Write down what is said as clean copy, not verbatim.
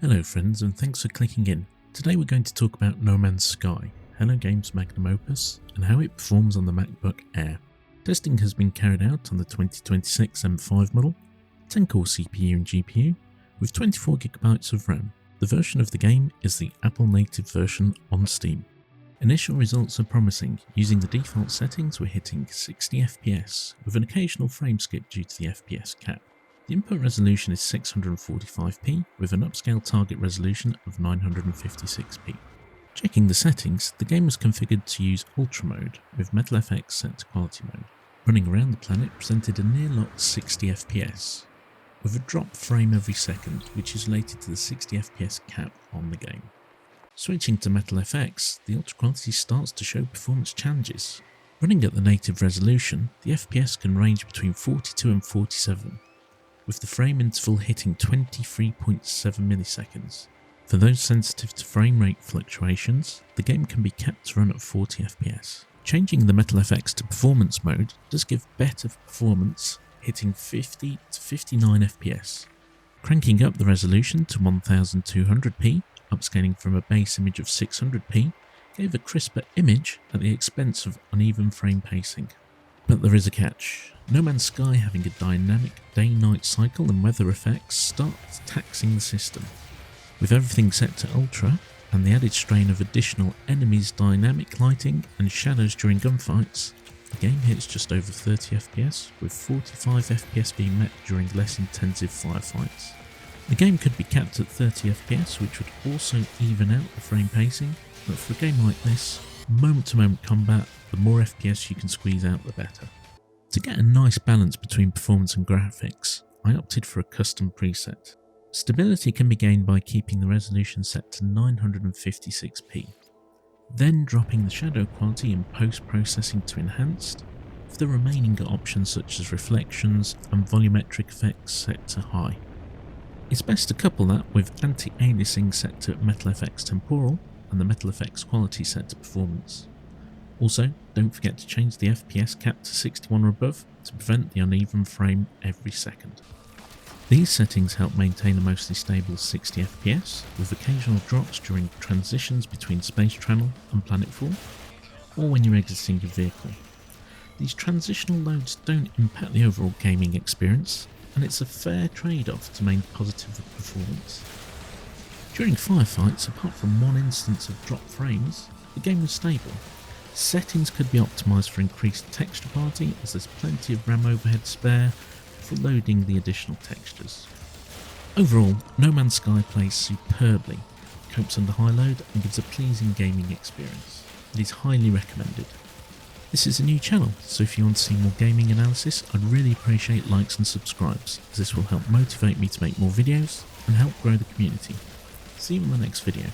Hello friends, and thanks for clicking in. Today we're going to talk about No Man's Sky, Hello Games' magnum opus, and how it performs on the MacBook Air. Testing has been carried out on the 2026 M5 model, 10-core CPU and GPU, with 24GB of RAM. The version of the game is the Apple native version on Steam. Initial results are promising. Using the default settings, we're hitting 60 FPS, with an occasional frame skip due to the FPS cap. The input resolution is 645p, with an upscale target resolution of 956p. Checking the settings, the game was configured to use Ultra mode, with MetalFX set to quality mode. Running around the planet presented a near-locked 60 FPS, with a drop frame every second, which is related to the 60 FPS cap on the game. Switching to MetalFX, the ultra quality starts to show performance challenges. Running at the native resolution, the FPS can range between 42 and 47, with the frame interval hitting 23.7 milliseconds. For those sensitive to frame rate fluctuations, the game can be kept to run at 40 FPS. Changing the MetalFX to performance mode does give better performance, hitting 50 to 59 FPS. Cranking up the resolution to 1200p, upscaling from a base image of 600p, gave a crisper image at the expense of uneven frame pacing. But there is a catch. No Man's Sky having a dynamic day-night cycle and weather effects starts taxing the system. With everything set to ultra, and the added strain of additional enemies' dynamic lighting and shadows during gunfights, the game hits just over 30 FPS, with 45 FPS being met during less intensive firefights. The game could be capped at 30 FPS, which would also even out the frame pacing, but for a game like this, moment-to-moment combat, the more FPS you can squeeze out the better. To get a nice balance between performance and graphics, I opted for a custom preset. Stability can be gained by keeping the resolution set to 956p, then dropping the shadow quality in post-processing to enhanced, with the remaining options such as reflections and volumetric effects set to high. It's best to couple that with anti-aliasing set to MetalFX temporal and the MetalFX quality set to performance. Also, don't forget to change the FPS cap to 61 or above to prevent the uneven frame every second. These settings help maintain a mostly stable 60 FPS, with occasional drops during transitions between space travel and planetfall, or when you're exiting your vehicle. These transitional loads don't impact the overall gaming experience, and it's a fair trade-off to maintain positive performance. During firefights, apart from one instance of dropped frames, the game was stable. Settings could be optimised for increased texture quality, as there's plenty of RAM overhead spare for loading the additional textures. Overall, No Man's Sky plays superbly, copes under high load and gives a pleasing gaming experience. It is highly recommended. This is a new channel, so if you want to see more gaming analysis, I'd really appreciate likes and subscribes, as this will help motivate me to make more videos and help grow the community. See you in the next video.